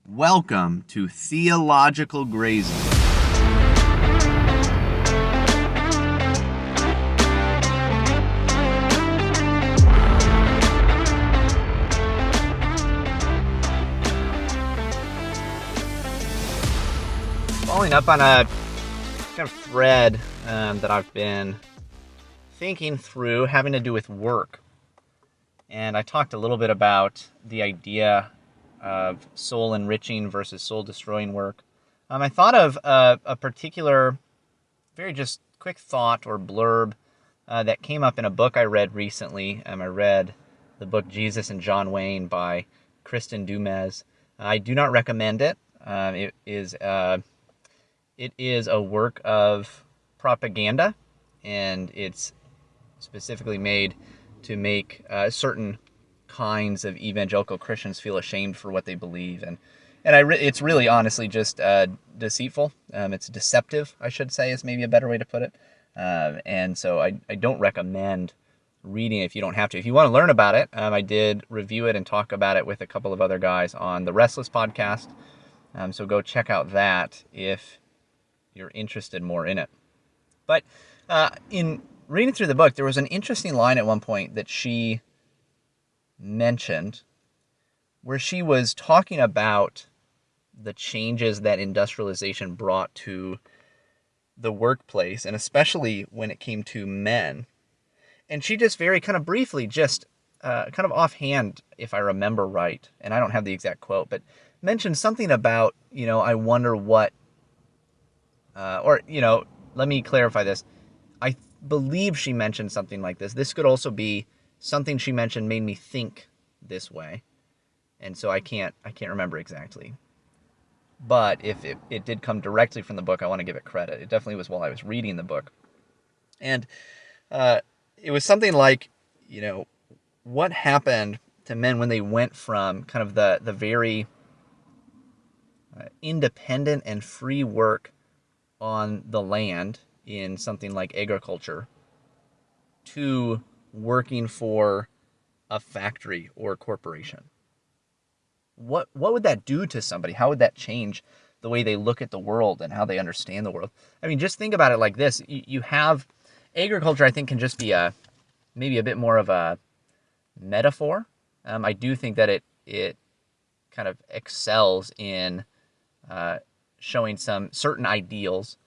Welcome to Theological Grazing. Following up on a kind of thread that I've been thinking through having to do with work. And I talked a little bit about the idea of soul enriching versus soul destroying work. I thought of a particular, very just quick thought or blurb that came up in a book I read recently. I read the book Jesus and John Wayne by Kristin Du Mez. I do not recommend it. It is a work of propaganda, and it's specifically made to make certain kinds of evangelical Christians feel ashamed for what they believe, and it's really honestly just deceitful. It's deceptive, I should say, is maybe a better way to put it. And so I don't recommend reading it if you don't have to. If you want to learn about it, I did review it and talk about it with a couple of other guys on the Restless podcast. So go check out that if you're interested more in it. But in reading through the book, there was an interesting line at one point that she mentioned where she was talking about the changes that industrialization brought to the workplace, and especially when it came to men. And she just very kind of briefly, just kind of offhand, if I remember right, and I don't have the exact quote, but mentioned something about, I wonder what, let me clarify this. I believe she mentioned something like this. This could also be something she mentioned made me think this way. And so I can't remember exactly. But if it did come directly from the book, I want to give it credit. It definitely was while I was reading the book. And it was something like, what happened to men when they went from kind of the very independent and free work on the land in something like agriculture to working for a factory or corporation. What would that do to somebody? How would that change the way they look at the world and how they understand the world? I mean, just think about it like this. You have agriculture, I think, can just be maybe a bit more of a metaphor. I do think that it kind of excels in showing some certain ideals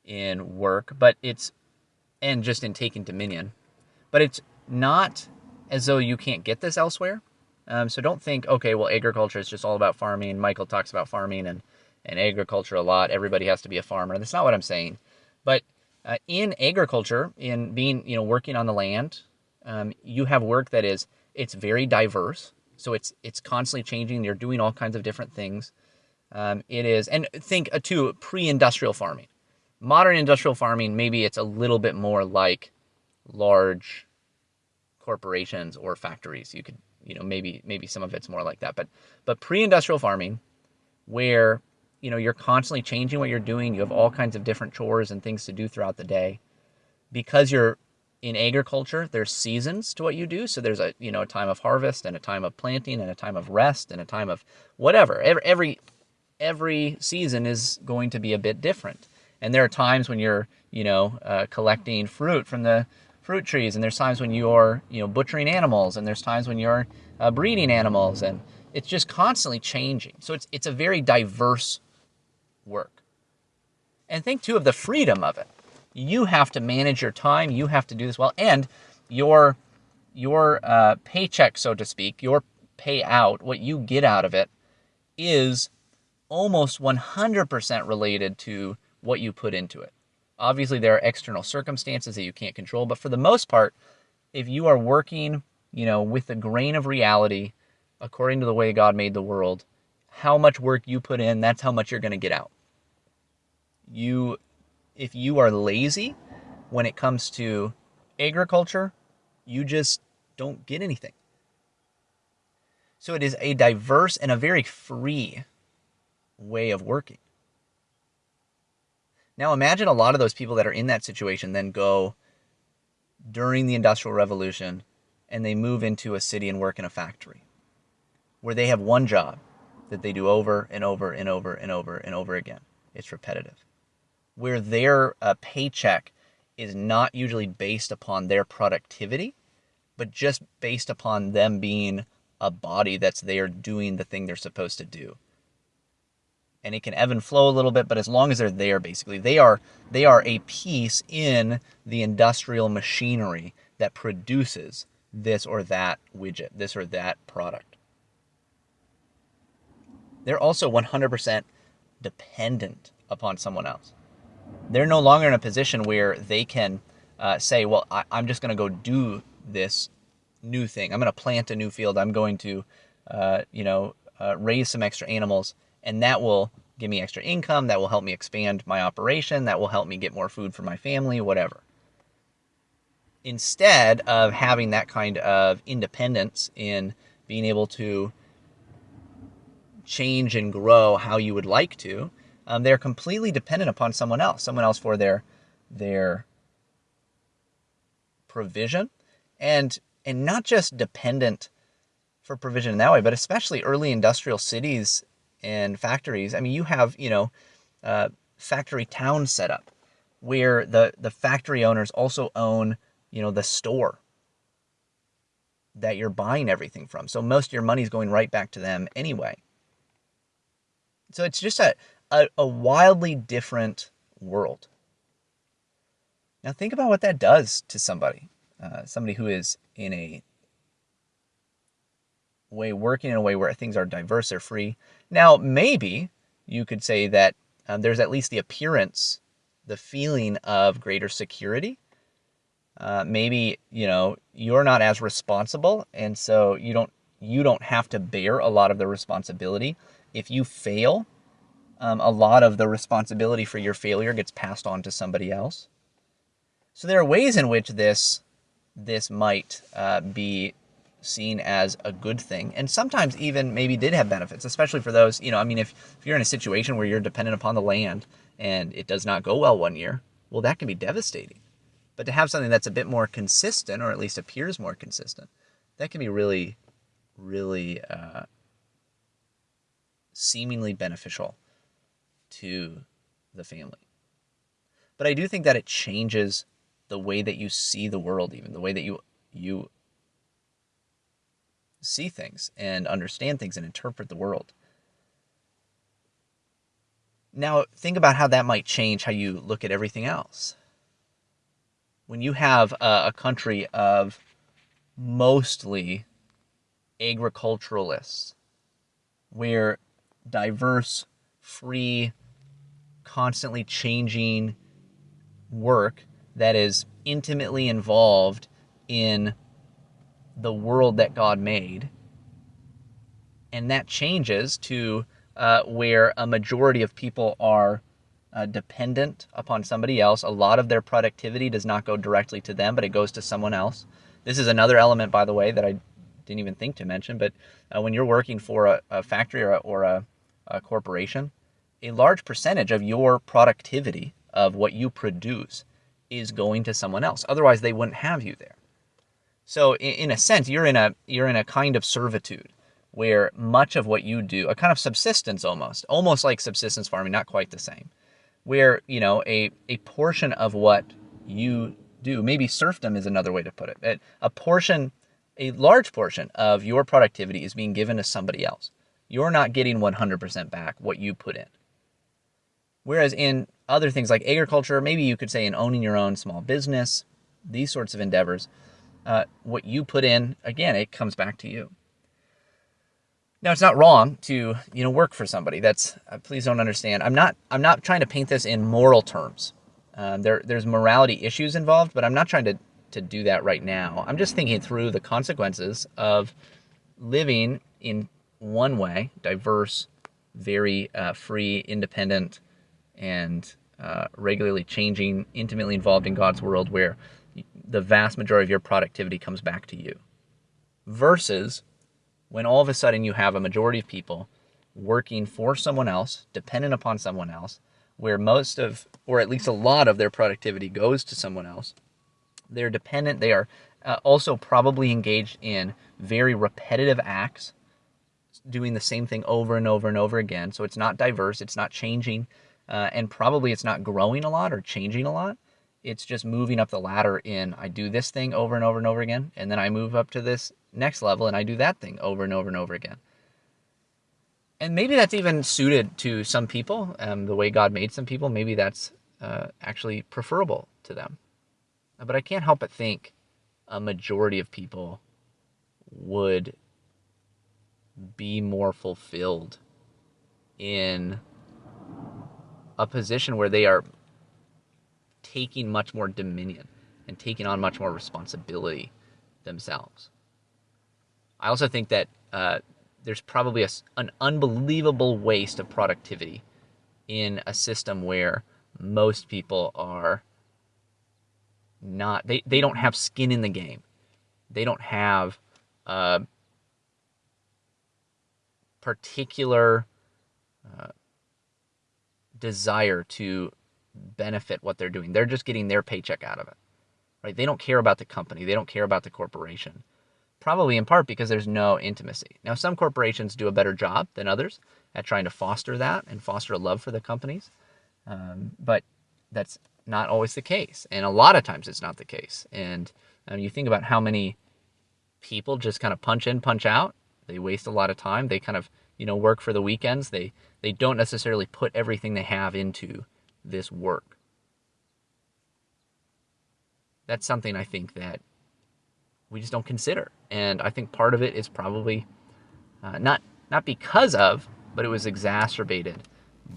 in work, and just in taking dominion. But it's not as though you can't get this elsewhere. So don't think, okay, well, agriculture is just all about farming. Michael talks about farming and agriculture a lot. Everybody has to be a farmer. That's not what I'm saying. But in agriculture, in being, working on the land, you have work that it's very diverse. So it's constantly changing. You're doing all kinds of different things. It is, and think too, pre-industrial farming. Modern industrial farming, maybe it's a little bit more like large corporations or factories. You could, maybe some of it's more like that. But pre-industrial farming, where, you're constantly changing what you're doing, you have all kinds of different chores and things to do throughout the day. Because you're in agriculture, there's seasons to what you do. So there's a time of harvest and a time of planting and a time of rest and a time of whatever. Every season is going to be a bit different. And there are times when you're, collecting fruit from the fruit trees, and there's times when you're, butchering animals, and there's times when you're breeding animals, and it's just constantly changing. So it's a very diverse work. And think too of the freedom of it. You have to manage your time. You have to do this well, and your paycheck, so to speak, your payout, what you get out of it, is almost 100% related to what you put into it. Obviously, there are external circumstances that you can't control, but for the most part, if you are working, with the grain of reality, according to the way God made the world, how much work you put in, that's how much you're going to get out. If you are lazy when it comes to agriculture, you just don't get anything. So it is a diverse and a very free way of working. Now imagine a lot of those people that are in that situation then go during the Industrial Revolution and they move into a city and work in a factory where they have one job. that they do over and over and over and over and over again. It's repetitive. Where their paycheck is not usually based upon their productivity, but just based upon them being a body that's there doing the thing they're supposed to do. And it can ebb and flow a little bit, but as long as they're there, basically, they are a piece in the industrial machinery that produces this or that widget, this or that product. They're also 100% dependent upon someone else. They're no longer in a position where they can say, well, I'm just going to go do this new thing. I'm going to plant a new field. I'm going to, raise some extra animals, and that will give me extra income. That will help me expand my operation. That will help me get more food for my family, whatever. Instead of having that kind of independence in being able to change and grow how you would like to, they're completely dependent upon someone else for their provision, and not just dependent for provision in that way, but especially early industrial cities and factories. I mean, you have, factory towns set up where the factory owners also own, the store that you're buying everything from. So most of your money's going right back to them anyway. So it's just a wildly different world. Now think about what that does to somebody who is in a way, working in a way where things are diverse, they're free. Now, maybe you could say that there's at least the appearance, the feeling of greater security. Maybe, you're not as responsible, and so you don't have to bear a lot of the responsibility. If you fail, a lot of the responsibility for your failure gets passed on to somebody else. So there are ways in which this might be seen as a good thing, and sometimes even maybe did have benefits, especially for those, if you're in a situation where you're dependent upon the land and it does not go well one year, well, that can be devastating. But to have something that's a bit more consistent, or at least appears more consistent, that can be really, really seemingly beneficial to the family. But I do think that it changes the way that you see the world, even the way that you see things and understand things and interpret the world. Now, think about how that might change how you look at everything else. When you have a country of mostly agriculturalists, where diverse, free, constantly changing work that is intimately involved in the world that God made, and that changes to where a majority of people are dependent upon somebody else. A lot of their productivity does not go directly to them, but it goes to someone else. This is another element, by the way, that I didn't even think to mention, but when you're working for a factory or a corporation, a large percentage of your productivity of what you produce is going to someone else. Otherwise, they wouldn't have you there. So in a sense, you're in a kind of servitude where much of what you do, a kind of subsistence almost like subsistence farming, not quite the same, where, a portion of what you do, maybe serfdom is another way to put it, a large portion of your productivity is being given to somebody else. You're not getting 100% back what you put in. Whereas in other things like agriculture, maybe you could say in owning your own small business, these sorts of endeavors, what you put in, again, it comes back to you. Now, it's not wrong to, work for somebody. That's, please don't understand. I'm not trying to paint this in moral terms. There's morality issues involved, but I'm not trying to do that right now. I'm just thinking through the consequences of living in one way, diverse, very free, independent, and regularly changing, intimately involved in God's world, where the vast majority of your productivity comes back to you, versus when all of a sudden you have a majority of people working for someone else, dependent upon someone else, where most of, or at least a lot of their productivity goes to someone else. They're dependent. They are also probably engaged in very repetitive acts doing the same thing over and over and over again. So it's not diverse, it's not changing, and probably it's not growing a lot or changing a lot. It's just moving up the ladder in, I do this thing over and over and over again, and then I move up to this next level and I do that thing over and over and over again. And maybe that's even suited to some people, the way God made some people. Maybe that's actually preferable to them. But I can't help but think a majority of people would be more fulfilled in a position where they are taking much more dominion and taking on much more responsibility themselves. I also think that there's probably an unbelievable waste of productivity in a system where most people are not, they don't have skin in the game. They don't have particular desire to benefit what they're doing. They're just getting their paycheck out of it, right? They don't care about the company. They don't care about the corporation, probably in part because there's no intimacy. Now, some corporations do a better job than others at trying to foster that and foster a love for the companies, but that's not always the case, and a lot of times it's not the case. And you think about how many people just kind of punch in, punch out. They waste a lot of time. They kind of, work for the weekends. They don't necessarily put everything they have into this work. That's something I think that we just don't consider. And I think part of it is probably not because of, but it was exacerbated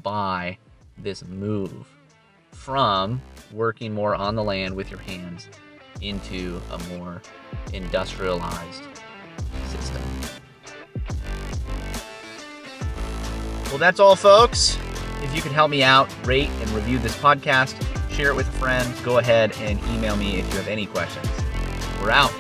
by this move from working more on the land with your hands into a more industrialized system. Well, that's all, folks. If you could help me out, rate and review this podcast, share it with a friend, go ahead and email me if you have any questions. We're out.